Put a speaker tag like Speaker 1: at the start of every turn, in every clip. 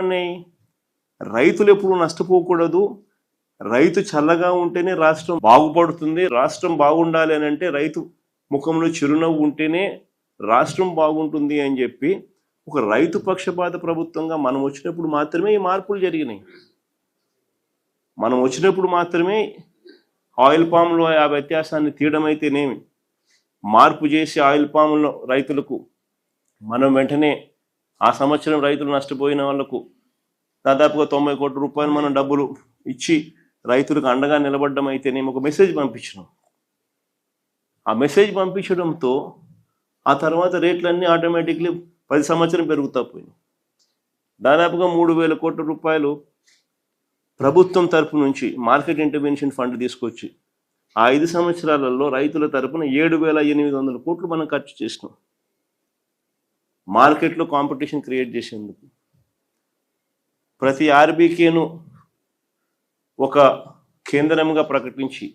Speaker 1: రైతులు ఎప్పుడు నష్టపోకూడదు, రైతు చల్లగా ఉంటేనే రాష్ట్రం బాగుపడుతుంది, రాష్ట్రం బాగుండాలి అని అంటే రైతు ముఖంలో చిరునవ్వు ఉంటేనే రాష్ట్రం బాగుంటుంది అని చెప్పి ఒక రైతు పక్షపాత ప్రభుత్వంగా మనం వచ్చినప్పుడు మాత్రమే ఈ మార్పులు జరిగినాయి. మనం వచ్చినప్పుడు మాత్రమే ఆయిల్ పామ్లో ఆ వ్యత్యాసాన్ని తీయడం అయితేనేమి, మార్పు చేసి ఆయిల్ పాములో రైతులకు మనం వెంటనే ఆ సంవత్సరం రైతులు నష్టపోయిన వాళ్లకు దాదాపుగా 90 కోట్ల రూపాయలు మనం డబ్బులు ఇచ్చి రైతులకు అండగా నిలబడడం అయితేనేమి ఒక మెసేజ్ పంపించినాం. ఆ మెసేజ్ పంపించడంతో ఆ తర్వాత రేట్లన్నీ ఆటోమేటిక్లీ 10 సంవత్సరం పెరుగుతా పోయినాయి. దాదాపుగా 3,000 కోట్ల రూపాయలు ప్రభుత్వం తరపు నుంచి మార్కెట్ ఇంటర్వెన్షన్ ఫండ్ తీసుకొచ్చి ఆ 5 సంవత్సరాలలో రైతుల తరపున 7,800 కోట్లు మనం ఖర్చు చేసినాం మార్కెట్లో కాంపిటీషన్ క్రియేట్ చేసేందుకు. ప్రతి ఆర్బీకేను ఒక కేంద్రంగా ప్రకటించి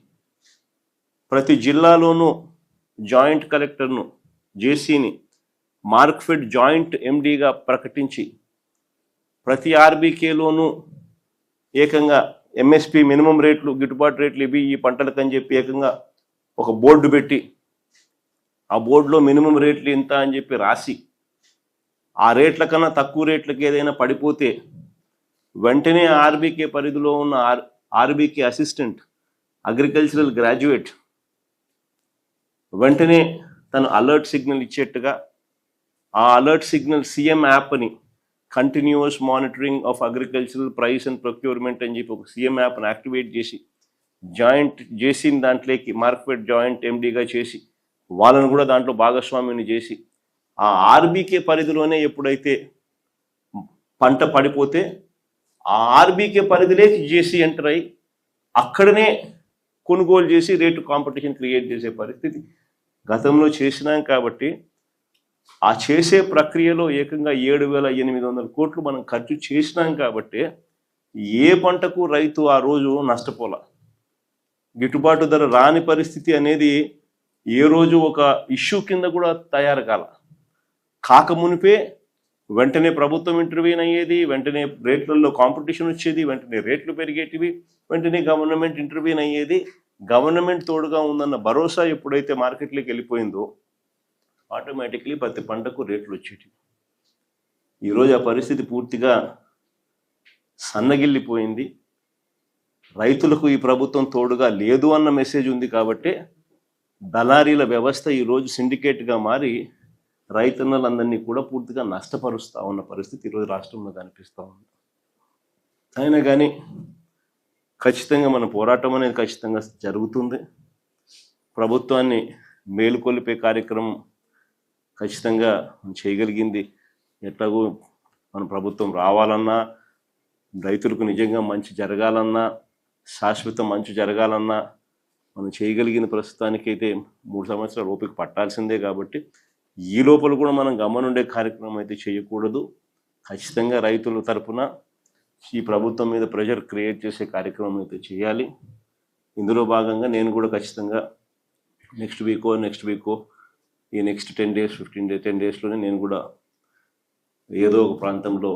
Speaker 1: ప్రతి జిల్లాలోనూ జాయింట్ కలెక్టర్ను జేసీని మార్క్ఫెడ్ జాయింట్ ఎండీగా ప్రకటించి ప్రతి ఆర్బీకేలోనూ ఏకంగా ఎంఎస్పి మినిమం రేట్లు, గిట్టుబాటు రేట్లు ఇవి ఈ పంటలకు అని చెప్పి ఏకంగా ఒక బోర్డు పెట్టి ఆ బోర్డులో మినిమం రేట్లు ఎంత అని చెప్పి రాసి ఆ రేట్ల కన్నా తక్కువ రేట్లకి ఏదైనా పడిపోతే వెంటనే ఆర్బీకే పరిధిలో ఉన్న ఆర్బీకే అసిస్టెంట్ అగ్రికల్చరల్ గ్రాడ్యుయేట్ వెంటనే తను అలర్ట్ సిగ్నల్ ఇచ్చేట్టుగా ఆ అలర్ట్ సిగ్నల్ సీఎం యాప్ని continuous monitoring of agricultural price and procurement అని చెప్పి ఒక సీఎం యాప్ని యాక్టివేట్ చేసి జాయింట్ జేసీని దాంట్లోకి మార్కెట్ జాయింట్ ఎండీగా చేసి వాళ్ళను కూడా దాంట్లో భాగస్వామిని చేసి ఆ ఆర్బీకే పరిధిలోనే ఎప్పుడైతే పంట పడిపోతే ఆ ఆర్బీకే పరిధిలోకి జేసీ ఎంటర్ అయ్యి అక్కడనే కొనుగోలు చేసి రేటు కాంపిటీషన్ క్రియేట్ చేసే పరిస్థితి గతంలో చేసినాం. కాబట్టి ఆ చేసే ప్రక్రియలో ఏకంగా 7,800 కోట్లు మనం ఖర్చు చేసినాం. కాబట్టి ఏ పంటకు రైతు ఆ రోజు నష్టపోలా. గిట్టుబాటు ధర రాని పరిస్థితి అనేది ఏ రోజు ఒక ఇష్యూ కింద కూడా తయారు కాకమునిపే వెంటనే ప్రభుత్వం ఇంటర్వ్యూన్ అయ్యేది, వెంటనే రేట్లలో కాంపిటీషన్ వచ్చేది, వెంటనే రేట్లు పెరిగేటివి, వెంటనే గవర్నమెంట్ ఇంటర్వ్యూన్ అయ్యేది. గవర్నమెంట్ తోడుగా ఉందన్న భరోసా ఎప్పుడైతే మార్కెట్లోకి వెళ్ళిపోయిందో ఆటోమేటిక్లీ ప్రతి పంటకు రేట్లు వచ్చేటివి. ఈరోజు ఆ పరిస్థితి పూర్తిగా సన్నగిల్లిపోయింది. రైతులకు ఈ ప్రభుత్వం తోడుగా లేదు అన్న మెసేజ్ ఉంది. కాబట్టి దళారీల వ్యవస్థ ఈరోజు సిండికేట్గా మారి రైతన్నలందరినీ కూడా పూర్తిగా నష్టపరుస్తూ ఉన్న పరిస్థితి ఈరోజు రాష్ట్రంలో కనిపిస్తూ ఉంది. అయినా కానీ ఖచ్చితంగా మన పోరాటం అనేది ఖచ్చితంగా జరుగుతుంది. ప్రభుత్వాన్ని మేలుకొల్పే కార్యక్రమం ఖచ్చితంగా చేయగలిగింది. ఎట్లాగో మన ప్రభుత్వం రావాలన్నా, రైతులకు నిజంగా మంచి జరగాలన్నా, శాశ్వత మంచి జరగాలన్నా మనం చేయగలిగిన ప్రస్తుతానికైతే 3 సంవత్సరాలు ఓపిక పట్టాల్సిందే. కాబట్టి ఈ లోపల కూడా మనం గమనుండే కార్యక్రమం అయితే చేయకూడదు. ఖచ్చితంగా రైతుల తరపున ఈ ప్రభుత్వం మీద ప్రెషర్ క్రియేట్ చేసే కార్యక్రమం అయితే చేయాలి. ఇందులో భాగంగా నేను కూడా ఖచ్చితంగా నెక్స్ట్ వీకో ఈ నెక్స్ట్ 10 days 10 daysలోనే నేను కూడా ఏదో ఒక ప్రాంతంలో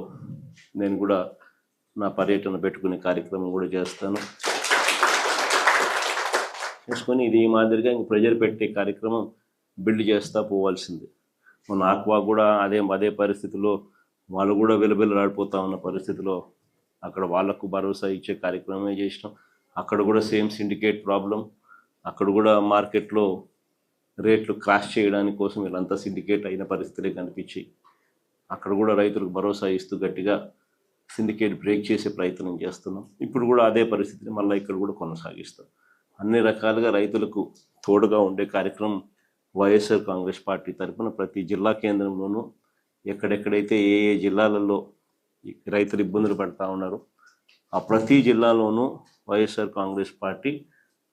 Speaker 1: నేను కూడా నా పర్యటన పెట్టుకునే కార్యక్రమం కూడా చేసుకొని ఇది ఈ మాదిరిగా ఇంక ప్రెజర్ పెట్టే కార్యక్రమం బిల్డ్ చేస్తూ పోవాల్సింది. మన ఆక్వా కూడా అదే పరిస్థితిలో వాళ్ళు కూడా వెలుబెలలాడిపోతూ ఉన్న పరిస్థితిలో అక్కడ వాళ్లకు భరోసా ఇచ్చే కార్యక్రమమే చేసినాం. అక్కడ కూడా సేమ్ సిండికేట్ ప్రాబ్లం. అక్కడ కూడా మార్కెట్లో రేట్లు క్రాష్ చేయడానికి కోసం వీళ్ళంతా సిండికేట్ అయిన పరిస్థితులే కనిపించి అక్కడ కూడా రైతులకు భరోసా ఇస్తూ గట్టిగా సిండికేట్ బ్రేక్ చేసే ప్రయత్నం చేస్తున్నాం. ఇప్పుడు కూడా అదే పరిస్థితిని మళ్ళీ ఇక్కడ కూడా కొనసాగిస్తాం. అన్ని రకాలుగా రైతులకు తోడుగా ఉండే కార్యక్రమం వైఎస్ఆర్ కాంగ్రెస్ పార్టీ తరఫున ప్రతి జిల్లా కేంద్రంలోనూ ఎక్కడెక్కడైతే ఏ జిల్లాలలో రైతులు ఇబ్బందులు పడుతూ ఉన్నారు ఆ ప్రతి జిల్లాలోనూ వైఎస్ఆర్ కాంగ్రెస్ పార్టీ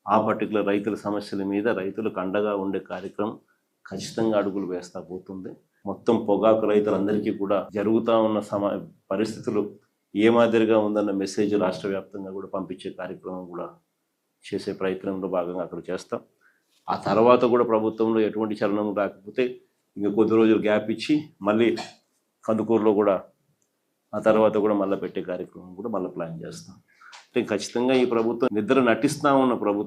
Speaker 1: ఆ పర్టికులర్ రైతుల సమస్యల మీద రైతులకు అండగా ఉండే కార్యక్రమం ఖచ్చితంగా అడుగులు వేస్తూ పోతుంది. మొత్తం పొగాకు రైతులందరికీ కూడా జరుగుతూ ఉన్న పరిస్థితులు ఏ మాదిరిగా ఉందన్న మెసేజ్ రాష్ట్ర వ్యాప్తంగా కూడా పంపించే కార్యక్రమం కూడా చేసే ప్రయత్నంలో భాగంగా అక్కడ చేస్తాం. ఆ తర్వాత కూడా ప్రభుత్వంలో ఎటువంటి చలనం రాకపోతే ఇంకా కొద్ది రోజులు గ్యాప్ ఇచ్చి మళ్ళీ కందుకూరులో కూడా ఆ తర్వాత కూడా మళ్ళీ పెట్టే కార్యక్రమం కూడా మళ్ళీ ప్లాన్ చేస్తాం. అంటే ఖచ్చితంగా ఈ ప్రభుత్వం నిద్ర నటిస్తా ఉన్న ప్రభుత్వం.